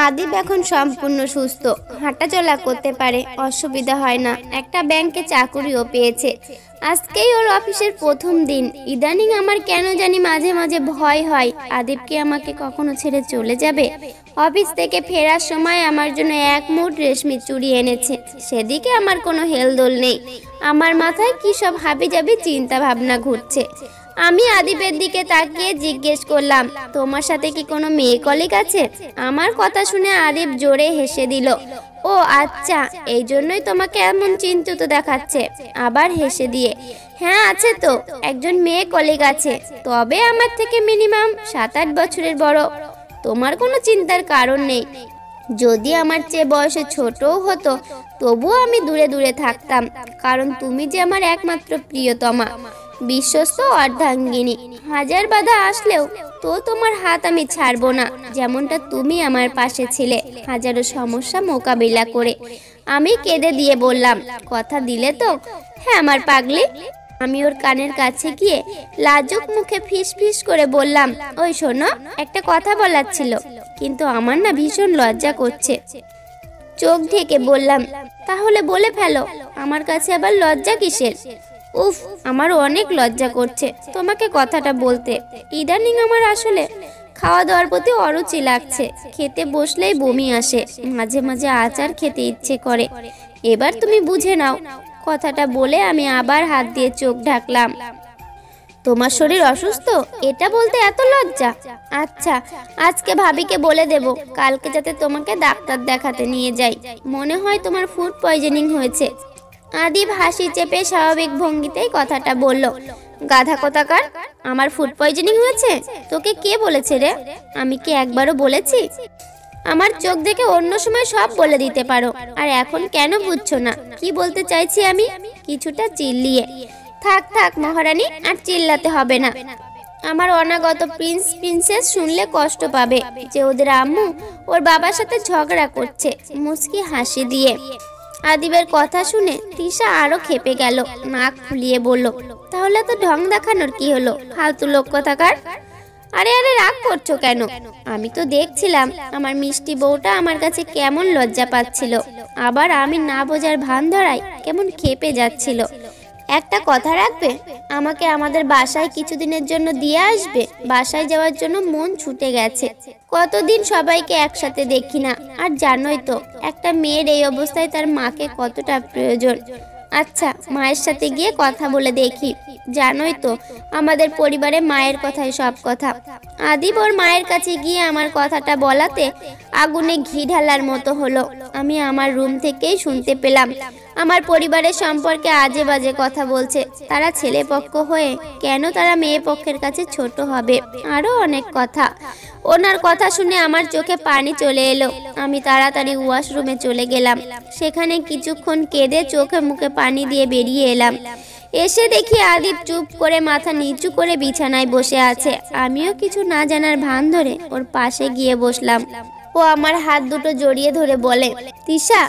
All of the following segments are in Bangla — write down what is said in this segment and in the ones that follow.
আদিব এখন সম্পূর্ণ সুস্থ, হাঁটাচলা করতে পারে, অসুবিধা হয় না। একটা ব্যাংকে চাকুরিও পেয়েছে। আজকেই ওর অফিসের প্রথম দিন। ইদানিং আমার কেন জানি মাঝে মাঝে ভয় হয়, আদিব কি আমাকে কখনো ছেড়ে চলে যাবে। অফিস থেকে ফেরার সময় আমার জন্য এক মুঠ রেশমি চুড়ি এনেছে। সেদিকে আমার কোনো হেলদোল নেই। আমার মাথায় কি সব হাবিজাবি চিন্তা ভাবনা ঘুরছে। আমি আদিবের দিকে তাকিয়ে জিজ্ঞেস করলাম, তোমার সাথে কি কোনো মেয়ে কলিগ আছে? আমার কথা শুনে আদিব জোরে হেসে দিল। ও আচ্ছা, এই জন্যই তোমাকে এমন চিন্তিত দেখাচ্ছে। আবার হেসে দিয়ে, হ্যাঁ আছে তো, একজন মেয়ে কলিগ আছে, তবে আমার থেকে মিনিমাম 7-8 বছরের বড়। তোমার কোনো চিন্তার কারণ নেই। যদি আমার চেয়ে বয়সে ছোটও হতো তবুও আমি দূরে দূরে থাকতাম, কারণ তুমি যে আমার একমাত্র প্রিয়তমা, বিশ্বস্ত অর্ধাঙ্গিনী। হাজার বাধা আসলেও তো তোমার হাত আমি ছাড়বো না, যেমনটা তুমি আমার পাশে ছিলে হাজারো সমস্যা মোকাবিলা করে। আমি কেঁদে দিয়ে বললাম, কথা দিলে তো? হ্যাঁ আমার পাগলি। আমি ওর কানের কাছে গিয়ে লাজুক মুখে ফিস ফিস করে বললাম, ওই শোনো, একটা কথা বলার ছিল, কিন্তু আমার না ভীষণ লজ্জা করছে। চোখ ঢেকে বললাম, তাহলে বলে ফেলো, আমার কাছে আবার লজ্জা কিসের? উফ, আমার অনেক লজ্জা করছে তোমাকে কথাটা বলতে। ইদানিং আমার আসলে খাওয়া দাওয়ার প্রতি অরুচি লাগছে। খেতে বসলেই বমি আসে, মাঝে মাঝে আচার খেতে ইচ্ছে করে। এবার তুমি বুঝে নাও। কথাটা বলে আমি আবার হাত দিয়ে চোখ ঢাকলাম। তোমার শরীর অসুস্থ, এটা বলতে এত লজ্জা? আচ্ছা, আজকে ভাবিকে বলে দেব কালকে যাতে তোমাকে ডাক্তার দেখাতে নিয়ে যাই। মনে হয় তোমার ফুড পয়জনিং হয়েছে। আদিব হাসি চেপে স্বাভাবিক ভঙ্গিতেই কথাটা বলল। গাধা কোথাকার, আমার ফুড পয়জনিং হয়েছে? তোকে কে বলেছে রে? আমি কি একবারও বলেছি? আমার চোখ দেখে অন্য সময় সব বলে দিতে পারো, আর এখন কেন বুঝছো না কি বলতে চাইছি আমি? কিছুটা চিল্লিয়ে, থাক থাক মহারানী, আর চিল্লাতে হবে না। আমার অনাগত প্রিন্স প্রিন্সেস শুনলে কষ্ট পাবে যে ওদের আম্মু ওর বাবার সাথে ঝগড়া করছে। মুস্কি হাসি দিয়ে আদিবের কথা শুনে তিশা আরো খেপে গেল, নাক ফুলিয়ে বলল, তাহলে তো ঢং দেখানোর কি হলো, ফালতু লোক কোথাকার। আরে আরে, রাগ করছো কেন? আমি তো দেখছিলাম আমার মিষ্টি বউটা আমার কাছে কেমন লজ্জা পাচ্ছিল, আবার আমি না বোঝার ভান ধরায় কেমন খেপে যাচ্ছিল। একটা কথা রাখবে, আমাকে আমাদের বাসায় কিছুদিনের জন্য দিয়ে আসবে। বাসায় যাওয়ার জন্য মন ছুটে গেছে। কতদিন সবাইকে একসাথে দেখি না, আর জানোই তো একটা মেয়ের এই অবস্থায় তার মাকে কতটা প্রয়োজন। আচ্ছা, মায়ের সাথে গিয়ে কথা বলে দেখি। জানোই তো আমাদের পরিবারে মায়ের কথাই সব কথা। আদিব ওর মায়ের কাছে গিয়ে আমার কথাটা বলাতে আগুনে ঘি ঢালার মতো হলো। আমি আমার রুম থেকেই শুনতে পেলাম আমার পরিবারের সম্পর্কে আজে বাজে কথা বলছে। তারা ছেলে পক্ষ হয়ে কেন তারা মেয়ে পক্ষের কাছে ছোট হবে, আরো অনেক কথা। ওনার কথা শুনে আমার চোখে পানি চলে এলো। আমি তাড়াতাড়ি ওয়াশরুমে চলে গেলাম। সেখানে কিছুক্ষণ কেঁদে চোখে মুখে পানি দিয়ে বেরিয়ে এলাম। এসে দেখি আদিব চুপ করে মাথা নিচু করে বিছানায় বসে আছে। আমিও কিছু না জানার ভান ধরে ওর পাশে গিয়ে বসলাম। ও আমার হাত দুটো জড়িয়ে ধরে বলে, তিশা,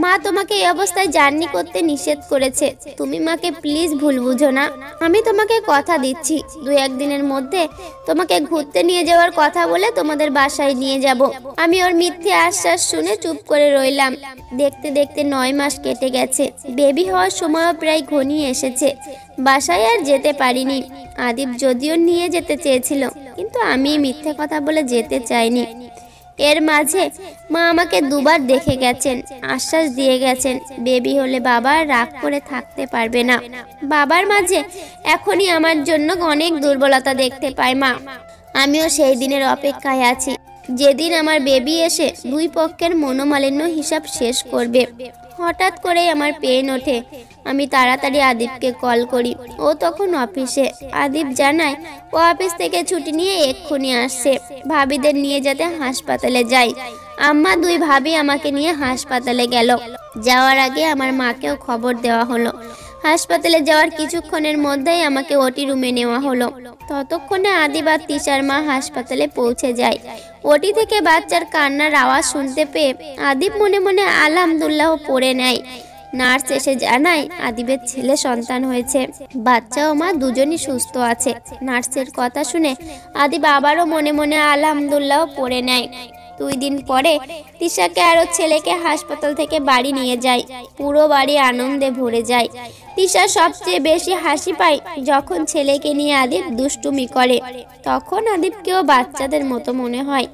মা তোমাকে এই অবস্থায় জার্নি করতে নিষেধ করেছে। তুমি মাকে প্লিজ ভুল বুঝো না। আমি তোমাকে কথা দিচ্ছি, 2-1 দিনের মধ্যে তোমাকে ঘুরতে নিয়ে যাওয়ার কথা বলে তোমাদের বাসায় নিয়ে যাব। আমি ওর মিথ্যে আশ্বাস শুনে চুপ করে রইলাম। দেখতে দেখতে 9 মাস কেটে গেছে। বেবি হওয়ার সময়ও প্রায় ঘনিয়ে এসেছে। বাসায় আর যেতে পারিনি। আদিব যদিও নিয়ে যেতে চেয়েছিল, কিন্তু আমি মিথ্যে কথা বলে যেতে চাইনি। এর মাঝে মা আমাকে 2বার দেখে গেছেন, আশ্বাস দিয়ে গেছেন বেবি হলে বাবা রাগ করে থাকতে পারবে না। বাবার মাঝে এখনই আমার জন্য অনেক দুর্বলতা দেখতে পায় মা। আমিও সেই দিনের অপেক্ষায় আছি, যেদিন আমার বেবি এসে 2 পক্ষের মনোমালিন্য হিসাব শেষ করবে। হঠাৎ করেই আমার পেন ওঠে। আমি তাড়াতাড়ি আদিবকে কল করি। ও তখন অফিসে। আদিব জানায় ও অফিস থেকে ছুটি নিয়ে এক্ষুনি আসছে, ভাবিদের নিয়ে যেতে হাসপাতালে যাই। আম্মা 2 ভাবি আমাকে নিয়ে হাসপাতালে গেল। যাওয়ার আগে আমার মাকেও খবর দেওয়া হলো। হাসপাতালে যাওয়ার কিছুক্ষণের মধ্যেই আমাকে ওটি রুমে নেওয়া হলো। ততক্ষণে আদিব আর তিশার মা হাসপাতালে পৌঁছে যায়। ওটি থেকে বাচ্চার কান্নার আওয়াজ শুনতে পেয়ে আদিব মনে মনে আলহামদুলিল্লাহ পড়ে নেয়। নার্স এসে জানায় আদিবের ছেলে সন্তান হয়েছে। বাচ্চা ও মা দুজনই সুস্থ আছে। নার্সের কথা শুনে আদিব আবারও মনে মনে আলহামদুলিল্লাহ পড়ে নেয়। 2 দিন পরে তিশাকে আর ওর ছেলেকে হাসপাতাল থেকে বাড়ি নিয়ে যায়। পুরো বাড়ি আনন্দে ভরে যায়। তিশা সবচেয়ে বেশি হাসি পায় যখন ছেলেকে নিয়ে আদিপ দুষ্টুমি করে। তখন আদিপকেও বাচ্চাদের মতো মনে হয়।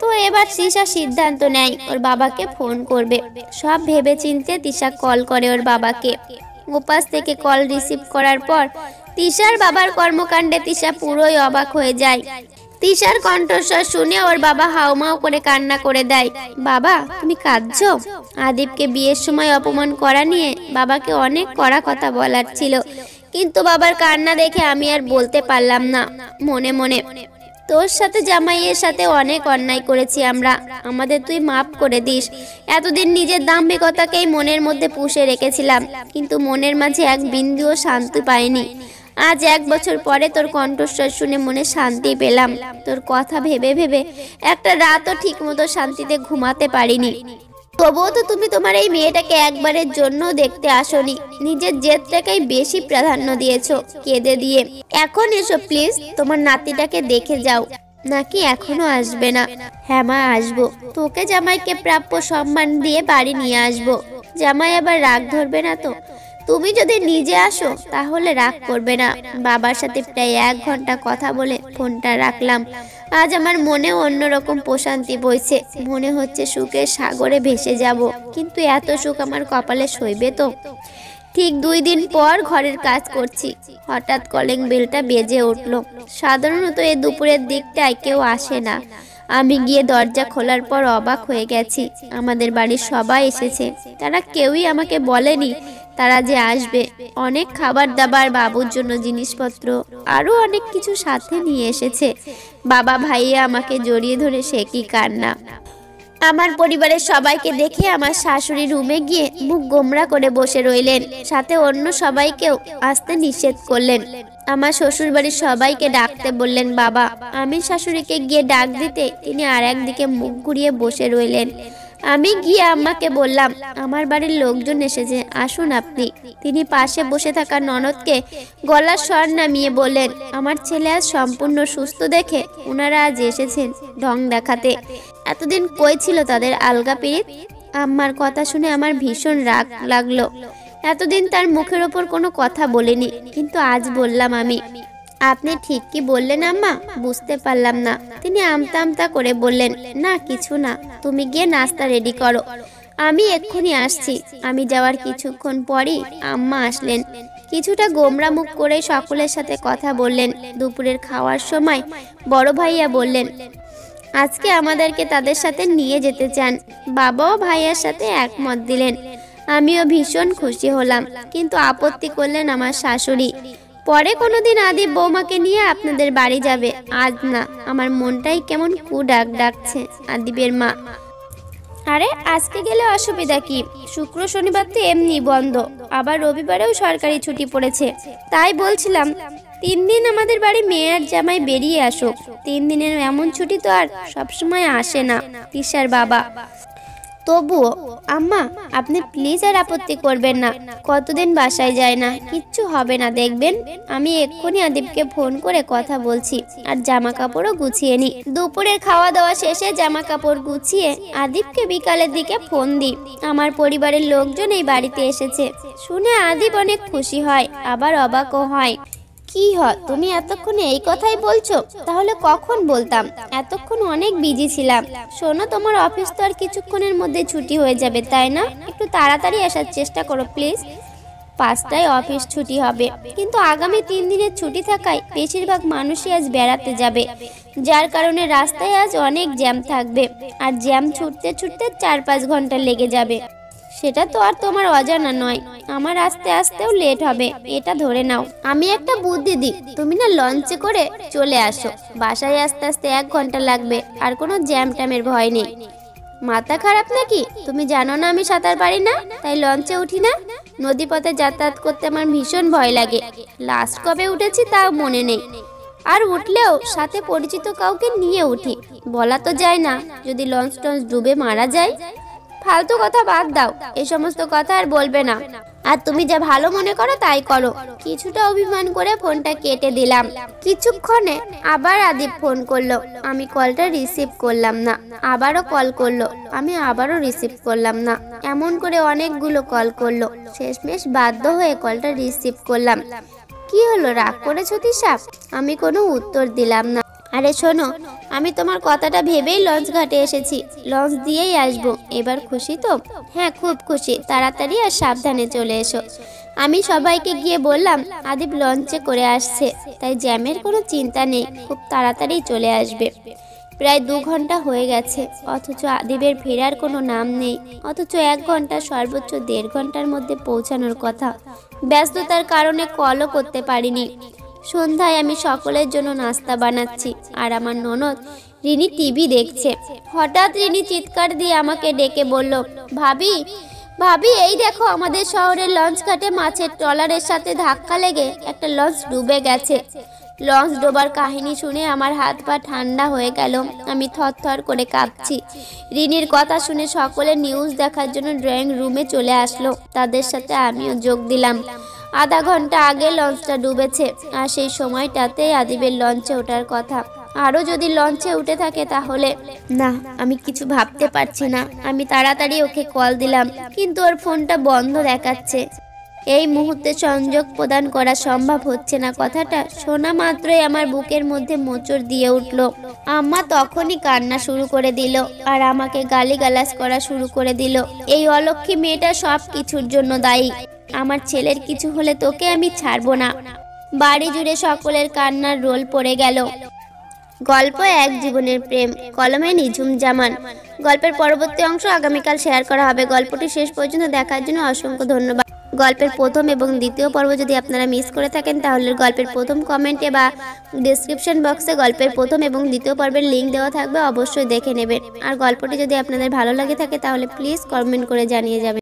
তো এবার তিশা সিদ্ধান্ত নেয় ওর বাবাকে ফোন করবে। সব ভেবে চিনতে তিশা কল করে ওর বাবাকে। ওপাশ থেকে কল রিসিভ করার পর তিশার বাবার কর্মকাণ্ডে তিশা পুরোই অবাক হয়ে যায়। তিশার কণ্ঠস্বর শুনে ওর বাবা হাউমাউ করে কান্না করে দেয়। বাবা, তুমি কাঁদছো? আদিপকে বিয়ের সময় অপমান করা নিয়ে বাবাকে অনেক কড়া কথা বলার ছিল, কিন্তু বাবার কান্না দেখে আমি আর বলতে পারলাম না। মনে মনে, তোর সাথে জামাইয়ের সাথে অনেক অন্যায় করেছি আমরা, আমাদের তুই মাফ করে দিস। এতদিন নিজের দাম্ভিকতাকেই মনের মধ্যে পুষে রেখেছিলাম, কিন্তু মনের মাঝে এক বিন্দুও শান্তি পাইনি। আজ 1 বছর পরে তোর কণ্ঠস্বর শুনে মনে শান্তি পেলাম। তোর কথা ভেবে ভেবে একটা রাতও ঠিক মতো শান্তিতে ঘুমাতে পারিনি। তবুও তো তুমি তোমার এই মেয়েটাকে একবারের জন্য দেখতে আসনি, নিজের জেদটাকেই বেশি প্রাধান্য দিয়েছো কেঁদে দিয়ে। এখন এসো প্লিজ, তোমার নাতিটাকে দেখে যাও। নাকি এখনো আসবে না? হ্যাঁ মা, আসবো। তোকে জামাইকে প্রাপ্য সম্মান দিয়ে বাড়ি নিয়ে আসবো। জামাই আবার রাগ ধরবে না তো? তুমি যদি নিজে আসো তাহলে রাগ করবে না। বাবার সাথে প্রায় 1 ঘন্টা কথা বলে ফোনটা রাখলাম। আজ আমার মনে অন্যরকম প্রশান্তি বইছে, মনে হচ্ছে সুখের সাগরে ভেসে যাব। কিন্তু এত সুখ আমার কপালে সইবে তো? ঠিক 2 দিন পর ঘরের কাজ করছি, হঠাৎ কলিং বেলটা বেজে উঠল। সাধারণত এই দুপুরের দিকটায় কেউ আসে না। আমি গিয়ে দরজা খোলার পর অবাক হয়ে গেছি। আমাদের বাড়ির সবাই এসেছে। তারা কেউই আমাকে বলেনি তারা যে আসবে। অনেক খাবার দাবার, বাবুর জন্য জিনিসপত্র, আরো অনেক কিছু সাথে নিয়ে এসেছে। বাবা ভাইয়া আমাকে জড়িয়ে ধরে সে কি কান্না। আমার পরিবারের সবাইকে দেখে আমার শাশুড়ি রুমে গিয়ে মুখ গোমরা করে বসে রইলেন, সাথে অন্য সবাইকেও আসতে নিষেধ করলেন। আমার শ্বশুর বাড়ির সবাইকে ডাকতে বললেন বাবা। আমি শাশুড়িকে গিয়ে ডাক দিতে তিনি আর একদিকে মুখ ঘুরিয়ে বসে রইলেন। আমি গিয়ে আম্মাকে বললাম, আমার বাড়ির লোকজন এসেছে, আসুন আপনি। তিনি পাশে বসে থাকা ননদকে গলার স্বর নামিয়ে বললেন, আমার ছেলে আজ সম্পূর্ণ সুস্থ দেখে ওনারা আজ এসেছেন ঢং দেখাতে। এতদিন কই ছিল তাদের আলগা পিরিত? আম্মার কথা শুনে আমার ভীষণ রাগ লাগলো। এতদিন তার মুখের ওপর কোনো কথা বলিনি, কিন্তু আজ বললাম আমি। আপনি ঠিক কি বললেন আম্মা? বুঝতে পারলাম না। তিনি আমতা আমতা করে বললেন, না কিছু না, তুমি গিয়ে নাস্তা রেডি করো, আমি এক্ষুনি আসছি। আমি যাওয়ার কিছুক্ষণ পরই আম্মা আসলেন। কিছুটা গোমরা মুখ করে সকলের সাথে কথা বললেন। দুপুরের খাওয়ার সময় বড় ভাইয়া বললেন, আজকে আমাদেরকে তাদের সাথে নিয়ে যেতে চান। বাবাও ভাইয়ার সাথে একমত দিলেন। আমিও ভীষণ খুশি হলাম, কিন্তু আপত্তি করলেন আমার শাশুড়ি। পরে কোনোদিন আদিপ বৌমাকে নিয়ে আপনাদের বাড়ি যাবে, আজ না। আমার মনটাই কেমন ডাক ডাকছে। আদিবের মা, আরে আজকে গেলে অসুবিধা কি? শুক্র শনিবার তো এমনি বন্ধ, আবার রবিবারেও সরকারি ছুটি পড়েছে। তাই বলছিলাম 3 দিন আমাদের বাড়ি মেয়ে আর জামাই বেরিয়ে আসুক। 3 দিনের এমন ছুটি তো আর সবসময় আসে না। তিশার বাবা, তবুও আম্মা আপনি প্লিজ আর আপত্তি করবেন না। কতদিন বাসায় যায় না, কিচ্ছু হবে না দেখবেন। আমি এক্ষুনি আদিবকে ফোন করে কথা বলছি, আর জামা কাপড়ও গুছিয়ে নি। দুপুরের খাওয়া দাওয়া শেষে জামা কাপড় গুছিয়ে আদিবকে বিকালের দিকে ফোন দিই। আমার পরিবারের লোকজন এই বাড়িতে এসেছে শুনে আদিব অনেক খুশি হয়, আবার অবাকও হয়। কি হয়, তুমি এতক্ষণে এই কথাই বলছো? তাহলে কখন বলতাম? এতক্ষণ অনেক বিজি ছিলাম। শোনো, তোমার অফিস তো আর কিছুক্ষণের মধ্যে ছুটি হয়ে যাবে, তাই না? একটু তাড়াতাড়ি আসার চেষ্টা করো প্লিজ। 5টায় অফিস ছুটি হবে, কিন্তু আগামী 3 দিনের ছুটি থাকায় বেশিরভাগ মানুষই আজ বেড়াতে যাবে, যার কারণে রাস্তায় আজ অনেক জ্যাম থাকবে। আর জ্যাম ছুটতে ছুটতে 4-5 ঘন্টা লেগে যাবে। সেটা তো আর তোমার অজানা নয়। আমার আসতে আসতেও লেট হবে, এটা ধরে নাও। আমি একটা বুদ্ধি দিই, তুমি না লঞ্চে করে চলে আসো। বাসায় আসতে আসতে 1 ঘন্টা লাগবে, আর কোনো জ্যাম ট্যামের ভয় নেই। মাথা খারাপ নাকি? তুমি জানো না আমি সাঁতার পারি না, তাই লঞ্চে উঠি না। নদীপথে যাতায়াত করতে আমার ভীষণ ভয় লাগে। লাস্ট কবে উঠেছি তাও মনে নেই। আর উঠলেও সাথে পরিচিত কাউকে নিয়ে উঠি। বলা তো যায় না, যদি লঞ্চ টঞ্চ ডুবে মারা যায়। ফালতু কথা বাদ দাও, এই সমস্ত কথা আর বলবে না। আর তুমি যা ভালো মনে করো তাই করো। কিছুটা অভিমান করে ফোনটা কেটে দিলাম। কিছুক্ষণে আবার আদিব ফোন করলো, আমি কলটা রিসিভ করলাম না। আবারও কল করলো, আমি আবারও রিসিভ করলাম না। এমন করে অনেকগুলো কল করলো। শেষমেশ বাধ্য হয়ে কলটা রিসিভ করলাম। কি হলো, রাগ করেছো তিশা? আমি কোনো উত্তর দিলাম না। আরে শোনো, আমি তোমার কথাটা ভেবেই লঞ্চ ঘাটে এসেছি, লঞ্চ দিয়েই আসবো। এবার খুশি তো? হ্যাঁ, খুব খুশি। তাড়াতাড়ি আর সাবধানে চলে এসো। আমি সবাইকে গিয়ে বললাম আদিব লঞ্চে করে আসছে, তাই জ্যামের কোনো চিন্তা নেই, খুব তাড়াতাড়ি চলে আসবে। প্রায় 2 ঘন্টা হয়ে গেছে, অথচ আদিবের ফেরার কোনো নাম নেই। অথচ 1 ঘন্টা, সর্বোচ্চ 1.5 ঘন্টার মধ্যে পৌঁছানোর কথা। ব্যস্ততার কারণে কলও করতে পারিনি। সন্ধ্যায় আমি সকলের জন্য নাস্তা বানাচ্ছি, আর আমার ননদ রিনি টিভি দেখছে। হঠাৎ রিনি চিৎকার দিয়ে আমাকে ডেকে বলল, ভাবি ভাবি, এই দেখো আমাদের শহরের লঞ্চ ঘাটে মাছের ট্রলারের সাথে ধাক্কা লেগে একটা লঞ্চ ডুবে গেছে। লঞ্চ ডোবার কাহিনী শুনে আমার হাত পা ঠান্ডা হয়ে গেল। আমি থরথর করে কাঁপছি। রিনির কথা শুনে সকলে নিউজ দেখার জন্য ড্রয়িং রুমে চলে আসলো। তাদের সাথে আমিও যোগ দিলাম। আধা ঘন্টা আগে লঞ্চটা ডুবেছে, আর সেই সময়টাতে আদিবের লঞ্চে ওঠার কথা। আরও যদি লঞ্চে উঠে থাকে তাহলে না, আমি কিছু ভাবতে পারছি না। আমি তাড়াতাড়ি ওকে কল দিলাম, কিন্তু ওর ফোনটা বন্ধ দেখাচ্ছে। এই মুহূর্তে সংযোগ প্রদান করা সম্ভব হচ্ছে না। কথাটা শোনা মাত্রই আমার বুকের মধ্যে মোচড় দিয়ে উঠল। আম্মা তখনই কান্না শুরু করে দিল, আর আমাকে গালিগালাজ করা শুরু করে দিল। এই অলক্ষী মেয়েটা সব কিছুর জন্য দায়ী। আমার ছেলের কিছু হলে তোকে আমি ছাড়বো না। বাড়ি জুড়ে সকলের কান্নার রোল পড়ে গেল। গল্প এক জীবনের প্রেম, কলমে নিঝুম জামান। গল্পের পরবর্তী অংশ আগামীকাল শেয়ার করা হবে। গল্পটি শেষ পর্যন্ত দেখার জন্য অসংখ্য ধন্যবাদ। গল্পের প্রথম এবং দ্বিতীয় পর্ব যদি আপনারা মিস করে থাকেন, তাহলে গল্পের প্রথম কমেন্টে বা ডেসক্রিপশন বক্সে গল্পের প্রথম এবং দ্বিতীয় পর্বের লিঙ্ক দেওয়া থাকবে, অবশ্যই দেখে নেবেন। আর গল্পটি যদি আপনাদের ভালো লাগে থাকে তাহলে প্লিজ কমেন্ট করে জানিয়ে যাবেন।